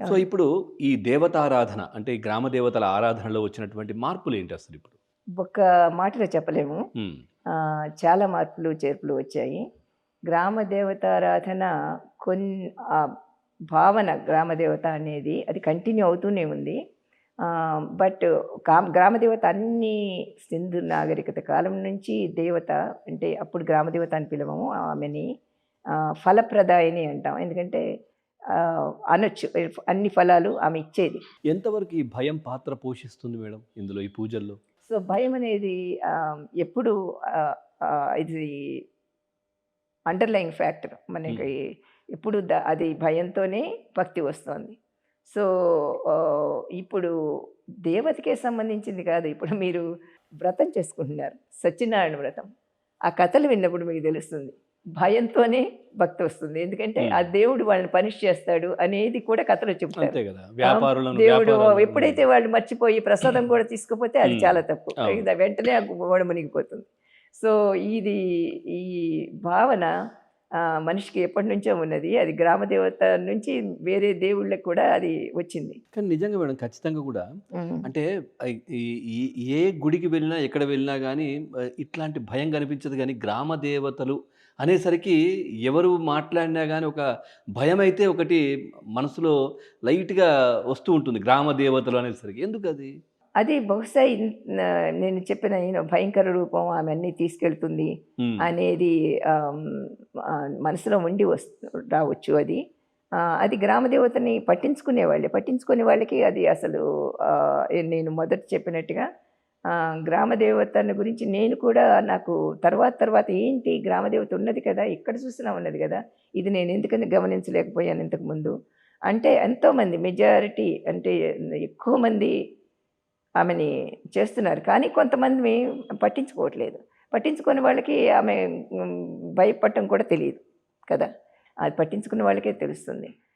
So, అవును. ఇప్పుడు ఈ దేవతారాధన అంటే ఈ గ్రామ దేవతల ఆరాధనలో వచ్చినటువంటి మార్పులేంటి అసలిప్పుడు? ఒక్క మాటలో చెప్పలేము. హ్మ్. చాలా మార్పులు, చేర్పులు వచ్చాయి. గ్రామ దేవతారాధన కొన్ ఆహ్, భావన గ్రామ దేవత అనేది అది కంటిన్యూ అవుతూనే ఉంది. బట్ గ్రామ దేవత అన్నీ సింధు నాగరికత కాలం నుంచి దేవత అంటే అప్పుడు గ్రామ దేవత అని పిలవము. ఆమెని ఫలప్రదాయిని అంటాం. ఎందుకంటే అనొచ్చు. అన్ని ఫలాలు ఆమె ఇచ్చేది. ఎంతవరకు ఈ భయం పాత్ర పోషిస్తుంది మేడం ఇందులో ఈ పూజల్లో? సో, భయమనేది ఎప్పుడు ఆహ్, ఇది అండర్‌లయింగ్ ఫ్యాక్టర్. హ్మ్. మనకి ఎప్పుడు అది భయంతోనే భక్తి వస్తోంది. సో, ఇప్పుడు దేవతకే సంబంధించింది కాదు. ఇప్పుడు మీరు వ్రతం చేసుకుంటున్నారు. సత్యనారాయణ వ్రతం. ఆ కథలు విన్నప్పుడు మీకు తెలుస్తుంది. భయంతోనే భక్తొస్తుంది. ఎందుకంటే, ఆ హ్మ్. దేవుడు వాళ్ళని పనిష్ చేస్తాడు అనేది కూడా కథలో చెప్తారు. అంతే గదా! ఆహ్, వ్యాపారులను దేవుడు వ్యాపారాలు హ్మ్. ఎప్పుడైతే వాళ్ళు మర్చిపోయి ప్రసాదం కూడా తీసుకోపోతే అది హ్మ్. చాలా తప్పు. అవును. వెంటనే ఆ గోడ మునిగిపోతుంది. సో, ఇది ఈ భావన మనిషికి ఎప్పటినుంచో ఉన్నది. అది గ్రామ దేవత నుంచి వేరే దేవుళ్ళకి కూడా అది వచ్చింది. కానీ నిజంగా మేడం ఖచ్చితంగా గూడా హ్మ్. అంటే ఈ ఈ ఏ గుడికి వెళ్ళినా, ఎక్కడ వెళ్ళినా గానీ ఇట్లాంటి భయం కనిపించదు గానీ, గ్రామ దేవతలు అనేసరికి ఎవరు మాట్లాడినా గానీ ఒక భయమైతే ఒకటి మనసులో లైట్‌గా వస్తూ ఉంటుంది. గ్రామ దేవతలు అనేసరికి. ఎందుకది? అది బహుశా నేను చెప్పిన భయంకర రూపం ఆమె అన్నీ తీసుకెళ్తుంది హ్మ్. అనేది మనసులో ఉండి రావచ్చు అది. అది గ్రామ దేవతని పట్టించుకునేవాళ్ళే. పట్టించుకునే వాళ్ళకి అది అసలు నేను మొదట చెప్పినట్టుగా గ్రామ దేవతను గురించి నేను కూడా నాకు తర్వాత తర్వాత ఏంటి గ్రామ దేవత ఉన్నది కదా! ఎక్కడ చూసినా ఉన్నది గదా! ఇది నేను ఎందుకని గమనించలేకపోయాను ఇంతకుముందు. అంటే ఎంతోమంది మెజారిటీ అంటే ఎక్కువ మంది ఆమెని చేస్తున్నారు. కానీ కొంతమంది పట్టించుకోవట్లేదు. పట్టించుకోని వాళ్ళకి ఆమె హ్మ్, భయపడటం కూడా తెలీదు కదా! అది పట్టించుకున్న వాళ్ళకే తెలుస్తుంది.